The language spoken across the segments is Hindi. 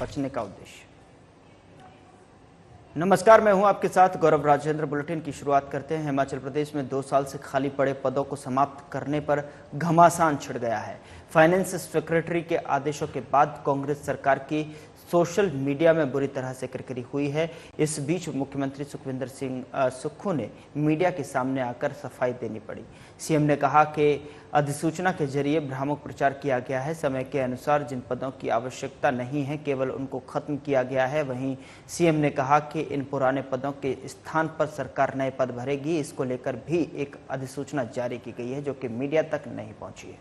बचने का उद्देश्य। नमस्कार, मैं हूं आपके साथ गौरव राजेंद्र। बुलेटिन की शुरुआत करते हैं। हिमाचल प्रदेश में 2 साल से खाली पड़े पदों को समाप्त करने पर घमासान छिड़ गया है। फाइनेंस सेक्रेटरी के आदेशों के बाद कांग्रेस सरकार की सोशल मीडिया में बुरी तरह से किरकिरी हुई है। इस बीच मुख्यमंत्री सुखविंदर सिंह सुक्खू ने मीडिया के सामने आकर सफाई देनी पड़ी। सीएम ने कहा कि अधिसूचना के जरिए भ्रामक प्रचार किया गया है। समय के अनुसार जिन पदों की आवश्यकता नहीं है केवल उनको खत्म किया गया है। वहीं सीएम ने कहा कि इन पुराने पदों के स्थान पर सरकार नए पद भरेगी। इसको लेकर भी एक अधिसूचना जारी की गई है जो कि मीडिया तक नहीं पहुंची है।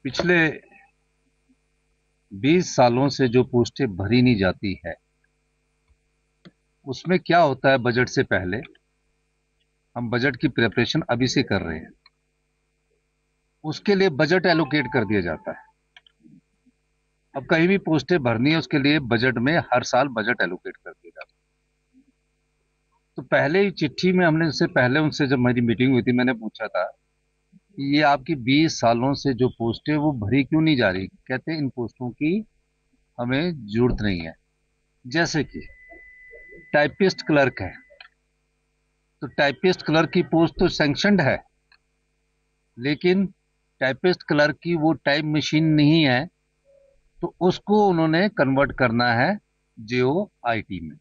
पिछले 20 सालों से जो पोस्टें भरी नहीं जाती है, उसमें क्या होता है, बजट से पहले हम बजट की प्रिपरेशन अभी से कर रहे हैं, उसके लिए बजट एलोकेट कर दिया जाता है। अब कहीं भी पोस्टें भरनी है, उसके लिए बजट में हर साल बजट एलोकेट कर दिया जाता है। तो पहले ही चिट्ठी में हमने उससे पहले उनसे जब मेरी मीटिंग हुई थी, मैंने पूछा था कि ये आपकी 20 सालों से जो पोस्टें वो भरी क्यों नहीं जा रही। कहते हैं इन पोस्टों की हमें जरूरत नहीं है। जैसे कि टाइपिस्ट क्लर्क है, तो टाइपिस्ट क्लर्क की पोस्ट तो सैंक्शनड है, लेकिन टाइपिस्ट क्लर्क की वो टाइप मशीन नहीं है, तो उसको उन्होंने कन्वर्ट करना है जेओ आईटी में।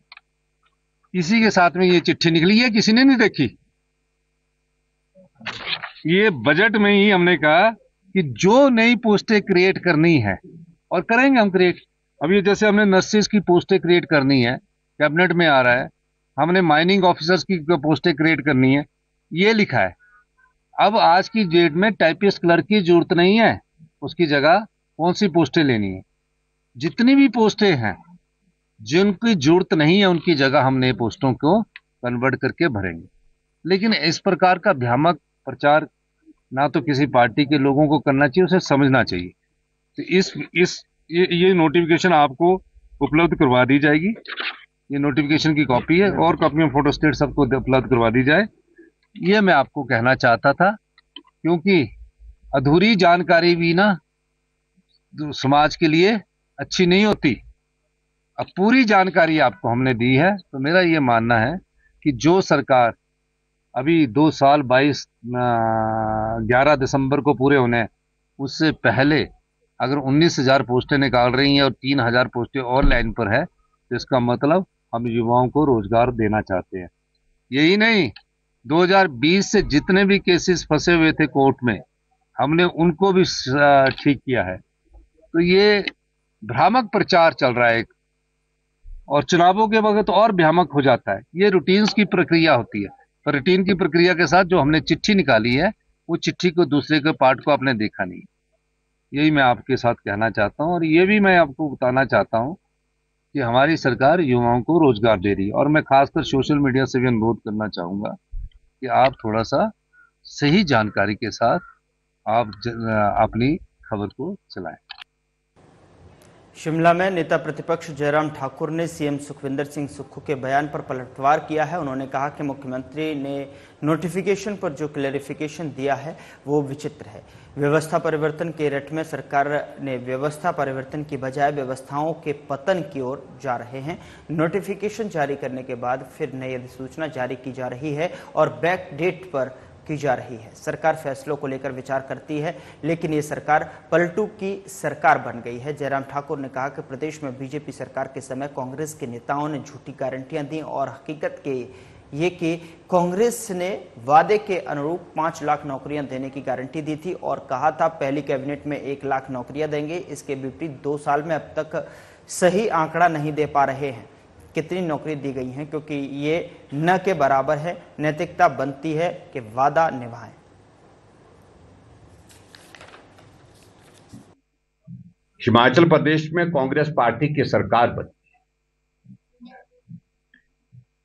इसी के साथ में ये चिट्ठी निकली है, किसी ने नहीं देखी। ये बजट में ही हमने कहा कि जो नई पोस्टें क्रिएट करनी है, और करेंगे हम क्रिएट। अब ये जैसे हमने नर्सेज की पोस्टें क्रिएट करनी है, कैबिनेट में आ रहा है। हमने माइनिंग ऑफिसर्स की पोस्टें क्रिएट करनी है, ये लिखा है। अब आज की डेट में टाइपिस्ट क्लर्क की जरूरत नहीं है, उसकी जगह कौन सी पोस्टें लेनी है। जितनी भी पोस्टें हैं जिनकी जरूरत नहीं है, उनकी जगह हम नए पोस्टों को कन्वर्ट करके भरेंगे। लेकिन इस प्रकार का भ्रामक प्रचार ना तो किसी पार्टी के लोगों को करना चाहिए, उसे समझना चाहिए। तो ये नोटिफिकेशन आपको उपलब्ध करवा दी जाएगी। ये नोटिफिकेशन की कॉपी है और कॉपी में फोटोस्टेट सबको उपलब्ध करवा दी जाए। ये मैं आपको कहना चाहता था, क्योंकि अधूरी जानकारी भी ना समाज के लिए अच्छी नहीं होती। अब पूरी जानकारी आपको हमने दी है, तो मेरा ये मानना है कि जो सरकार अभी 2 साल 11 दिसंबर को पूरे होने हैं, उससे पहले अगर 19,000 पोस्टें निकाल रही हैं और 3,000 पोस्टें और लाइन पर है, तो इसका मतलब हम युवाओं को रोजगार देना चाहते हैं। यही नहीं, 2020 से जितने भी केसेस फंसे हुए थे कोर्ट में, हमने उनको भी ठीक किया है। तो ये भ्रामक प्रचार चल रहा है, और चुनावों के वक्त और भ्रामक हो जाता है। ये रूटीन्स की प्रक्रिया होती है, पर रूटीन की प्रक्रिया के साथ जो हमने चिट्ठी निकाली है, वो चिट्ठी को दूसरे के पार्ट को आपने देखा नहीं। यही मैं आपके साथ कहना चाहता हूं, और ये भी मैं आपको बताना चाहता हूं कि हमारी सरकार युवाओं को रोजगार दे रही है। और मैं खासकर सोशल मीडिया से भी अनुरोध करना चाहूंगा कि आप थोड़ा सा सही जानकारी के साथ आप अपनी खबर को चलाएं। शिमला में नेता प्रतिपक्ष जयराम ठाकुर ने सीएम सुखविंदर सिंह सुक्खू के बयान पर पलटवार किया है। उन्होंने कहा कि मुख्यमंत्री ने नोटिफिकेशन पर जो क्लैरिफिकेशन दिया है वो विचित्र है। व्यवस्था परिवर्तन के रट में सरकार ने व्यवस्था परिवर्तन की बजाय व्यवस्थाओं के पतन की ओर जा रहे हैं। नोटिफिकेशन जारी करने के बाद फिर नई अधिसूचना जारी की जा रही है और बैक डेट पर की जा रही है। सरकार फैसलों को लेकर विचार करती है, लेकिन ये सरकार पलटू की सरकार बन गई है। जयराम ठाकुर ने कहा कि प्रदेश में बीजेपी सरकार के समय कांग्रेस के नेताओं ने झूठी गारंटियां दी और हकीकत के ये कि कांग्रेस ने वादे के अनुरूप 5 लाख नौकरियां देने की गारंटी दी थी और कहा था पहली कैबिनेट में 1 लाख नौकरियां देंगे। इसके विपरीत 2 साल में अब तक सही आंकड़ा नहीं दे पा रहे हैं कितनी नौकरी दी गई हैं, क्योंकि ये न के बराबर है। नैतिकता बनती है कि वादा निभाएं। हिमाचल प्रदेश में कांग्रेस पार्टी की सरकार बनी,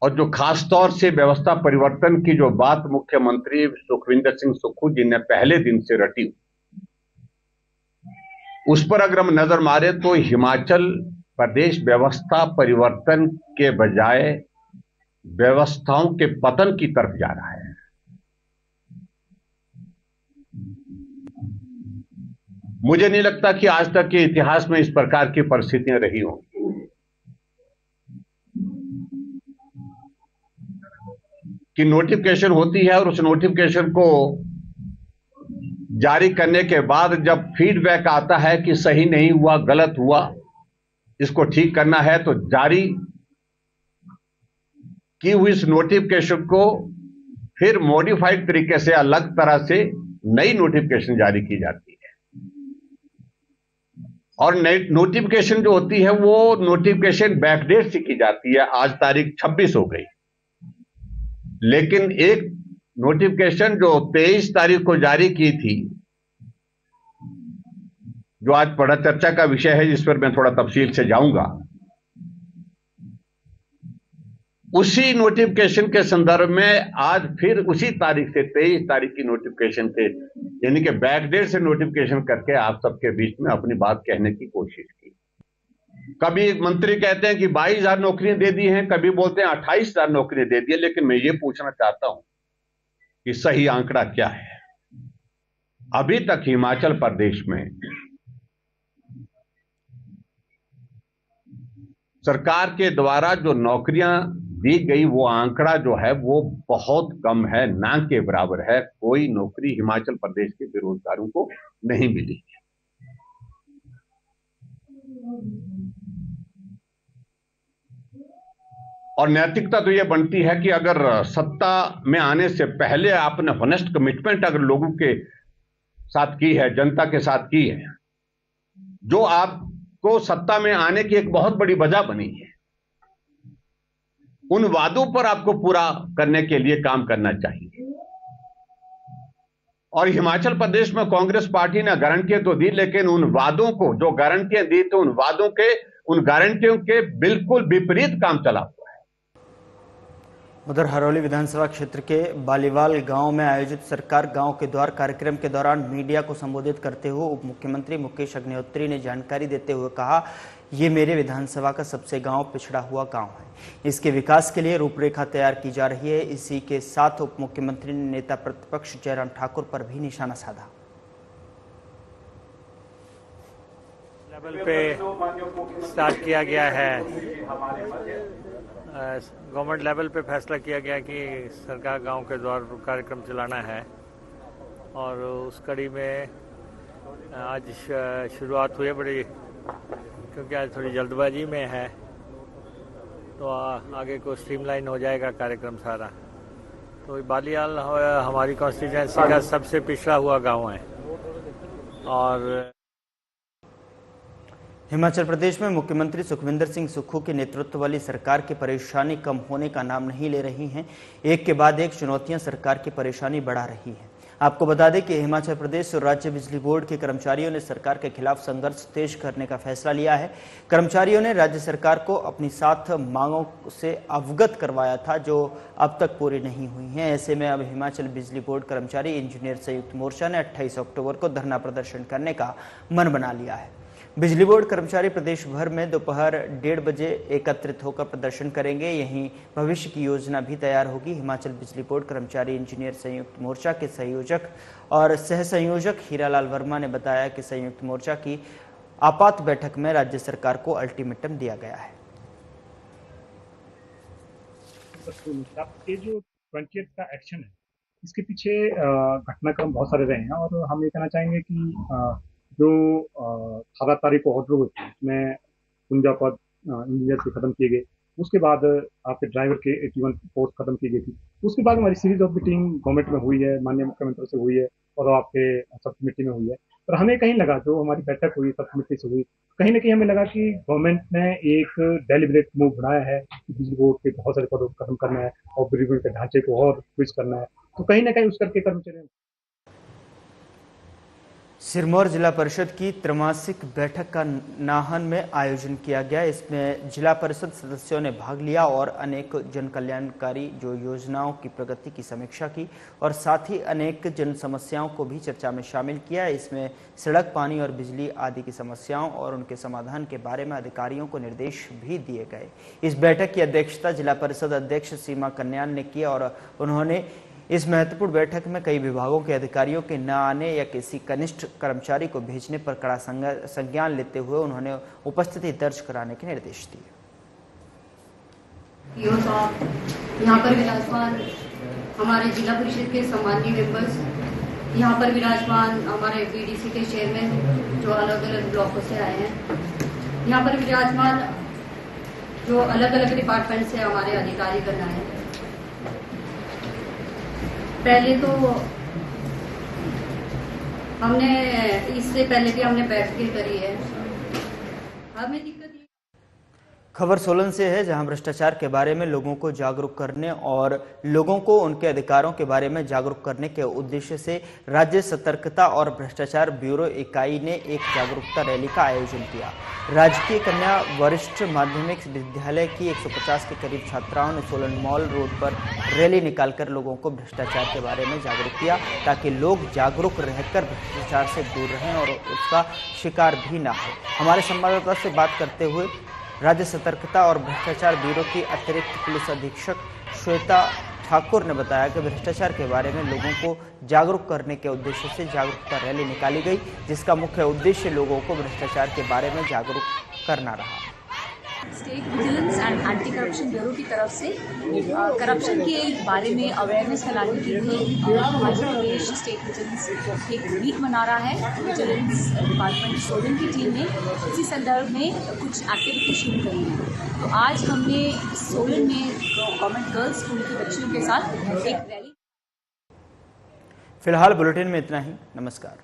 और जो खास तौर से व्यवस्था परिवर्तन की जो बात मुख्यमंत्री सुखविंदर सिंह सुक्खू जी ने पहले दिन से रटी, उस पर अगर हम नजर मारे तो हिमाचल प्रदेश व्यवस्था परिवर्तन के बजाय व्यवस्थाओं के पतन की तरफ जा रहा है। मुझे नहीं लगता कि आज तक के इतिहास में इस प्रकार की परिस्थितियां रही होंगी कि नोटिफिकेशन होती है और उस नोटिफिकेशन को जारी करने के बाद जब फीडबैक आता है कि सही नहीं हुआ, गलत हुआ, इसको ठीक करना है, तो जारी की हुई इस नोटिफिकेशन को फिर मॉडिफाइड तरीके से अलग तरह से नई नोटिफिकेशन जारी की जाती है। और नई नोटिफिकेशन जो होती है वो नोटिफिकेशन बैकडेट से की जाती है। आज तारीख 26 हो गई, लेकिन एक नोटिफिकेशन जो 23 तारीख को जारी की थी, जो आज बड़ा चर्चा का विषय है, जिस पर मैं थोड़ा तफसील से जाऊंगा, उसी नोटिफिकेशन के संदर्भ में आज फिर उसी तारीख से 23 तारीख की नोटिफिकेशन से, यानी कि बैकडेट से नोटिफिकेशन करके आप सबके बीच में अपनी बात कहने की कोशिश की। कभी मंत्री कहते हैं कि 22,000 नौकरियां दे दी हैं, कभी बोलते हैं 28,000 नौकरियां दे दी है, लेकिन मैं ये पूछना चाहता हूं कि सही आंकड़ा क्या है। अभी तक हिमाचल प्रदेश में सरकार के द्वारा जो नौकरियां दी गई वो आंकड़ा जो है वो बहुत कम है, ना के बराबर है। कोई नौकरी हिमाचल प्रदेश के बेरोजगारों को नहीं मिली। और नैतिकता तो ये बनती है कि अगर सत्ता में आने से पहले आपने होनेस्ट कमिटमेंट अगर लोगों के साथ की है, जनता के साथ की है, जो आपको सत्ता में आने की एक बहुत बड़ी वजह बनी है, उन वादों पर आपको पूरा करने के लिए काम करना चाहिए। और हिमाचल प्रदेश में कांग्रेस पार्टी ने गारंटियां तो दी, लेकिन उन वादों को, जो गारंटियां दी थी, उन गारंटियों के बिल्कुल विपरीत काम चला हुआ है। उधर हरोली विधानसभा क्षेत्र के बालीवाल गांव में आयोजित सरकार गांव के द्वार कार्यक्रम के दौरान मीडिया को संबोधित करते हुए उप मुख्यमंत्री मुकेश अग्निहोत्री ने जानकारी देते हुए कहा, ये मेरे विधानसभा का सबसे गांव पिछड़ा हुआ गांव है। इसके विकास के लिए रूपरेखा तैयार की जा रही है। इसी के साथ उप मुख्यमंत्री ने नेता प्रतिपक्ष जयराम ठाकुर पर भी निशाना साधा। लेवल पे स्टार्ट किया गया है, गवर्नमेंट लेवल पे फैसला किया गया कि सरकार गांव के द्वार कार्यक्रम चलाना है, और उस कड़ी में आज शुरुआत हुई है बड़ी, क्योंकि आज थोड़ी जल्दबाजी में है, तो आगे को स्ट्रीमलाइन हो जाएगा कार्यक्रम सारा। तो बालीवाल हमारी कॉन्स्टिट्यूएंसी का सबसे पिछड़ा हुआ गांव है। और हिमाचल प्रदेश में मुख्यमंत्री सुखविंदर सिंह सुक्खू के नेतृत्व वाली सरकार की परेशानी कम होने का नाम नहीं ले रही हैं। एक के बाद एक चुनौतियां सरकार की परेशानी बढ़ा रही हैं। आपको बता दें कि हिमाचल प्रदेश और राज्य बिजली बोर्ड के कर्मचारियों ने सरकार के खिलाफ संघर्ष तेज करने का फैसला लिया है। कर्मचारियों ने राज्य सरकार को अपनी 7 मांगों से अवगत करवाया था, जो अब तक पूरी नहीं हुई हैं। ऐसे में अब हिमाचल बिजली बोर्ड कर्मचारी इंजीनियर संयुक्त मोर्चा ने 28 अक्टूबर को धरना प्रदर्शन करने का मन बना लिया है। बिजली बोर्ड कर्मचारी प्रदेश भर में दोपहर 1:30 बजे एकत्रित होकर प्रदर्शन करेंगे। यहीं भविष्य की योजना भी तैयार होगी। हिमाचल बिजली बोर्ड कर्मचारी इंजीनियर संयुक्त मोर्चा के संयोजक और सह संयोजक हीरालाल वर्मा ने बताया कि संयुक्त मोर्चा की आपात बैठक में राज्य सरकार को अल्टीमेटम दिया गया है। ये जो 20th का एक्शन है, इसके पीछे घटनाक्रम बहुत सारे रहे हैं, और हम ये कहना चाहेंगे कि जो 18 तारीख को ऑर्डर हुए थे, उसमें 49 पद इंजीनियर से खत्म किए गए। उसके बाद आपके ड्राइवर के 81 पोस्ट खत्म की गई थी। उसके बाद हमारी सीरीज ऑफ मीटिंग गवर्नमेंट में हुई है, माननीय मुख्यमंत्री से हुई है, और आपके सब कमेटी में हुई है। पर हमें कहीं लगा, जो हमारी बैठक हुई सब कमेटी से हुई, कहीं ना कहीं हमें लगा कि गवर्नमेंट ने एक डेलिब्रेट मूव बनाया है कि बिजली बोर्ड के बहुत सारे पदों को खत्म करना है और बिजली बोर्ड के ढांचे को और स्विच करना है। तो कहीं ना कहीं उस करके कर्मचारी सिरमौर जिला परिषद की त्रैमासिक बैठक का नाहन में आयोजन किया गया। इसमें जिला परिषद सदस्यों ने भाग लिया और अनेक जन कल्याणकारी जो योजनाओं की प्रगति की समीक्षा की, और साथ ही अनेक जन समस्याओं को भी चर्चा में शामिल किया। इसमें सड़क, पानी और बिजली आदि की समस्याओं और उनके समाधान के बारे में अधिकारियों को निर्देश भी दिए गए। इस बैठक की अध्यक्षता जिला परिषद अध्यक्ष सीमा कन्यान ने की, और उन्होंने इस महत्वपूर्ण बैठक में कई विभागों के अधिकारियों के न आने या किसी कनिष्ठ कर्मचारी को भेजने पर कड़ा संज्ञान लेते हुए उन्होंने उपस्थिति दर्ज कराने के निर्देश दिए। यहाँ पर विराजमान हमारे जिला परिषद के सम्माननीय मेंबर्स, यहाँ पर विराजमान हमारे बीडीसी के चेयरमैन जो अलग अलग ब्लॉकों से आए हैं, यहाँ पर विराजमान जो अलग अलग डिपार्टमेंट से हमारे अधिकारी गण आए हैं। पहले तो हमने इससे पहले भी हमने बैठकें करी है। हमें दिक्कत खबर सोलन से है, जहां भ्रष्टाचार के बारे में लोगों को जागरूक करने और लोगों को उनके अधिकारों के बारे में जागरूक करने के उद्देश्य से राज्य सतर्कता और भ्रष्टाचार ब्यूरो इकाई ने एक जागरूकता रैली का आयोजन किया। राजकीय कन्या वरिष्ठ माध्यमिक विद्यालय की 150 के करीब छात्राओं ने सोलन मॉल रोड पर रैली निकालकर लोगों को भ्रष्टाचार के बारे में जागरूक किया, ताकि लोग जागरूक रहकर भ्रष्टाचार से दूर रहें और उसका शिकार भी ना हो। हमारे संवाददाता से बात करते हुए राज्य सतर्कता और भ्रष्टाचार ब्यूरो की अतिरिक्त पुलिस अधीक्षक श्वेता ठाकुर ने बताया कि भ्रष्टाचार के बारे में लोगों को जागरूक करने के उद्देश्य से जागरूकता रैली निकाली गई, जिसका मुख्य उद्देश्य लोगों को भ्रष्टाचार के बारे में जागरूक करना रहा। State vigilance and anti corruption bureau की तरफ से करप्शन के बारे में अवेयरनेस फैलाने के लिए मध्य प्रदेश स्टेट विजिलेंस एक वीक मना रहा है। विजिलेंस डिपार्टमेंट सोलन की टीम ने इसी संदर्भ में कुछ एक्टिविटी शुरू करी है। तो आज हमने सोलन में गवर्नमेंट गर्ल्स स्कूल के बच्चियों के साथ एक रैली। फिलहाल बुलेटिन में इतना ही। नमस्कार।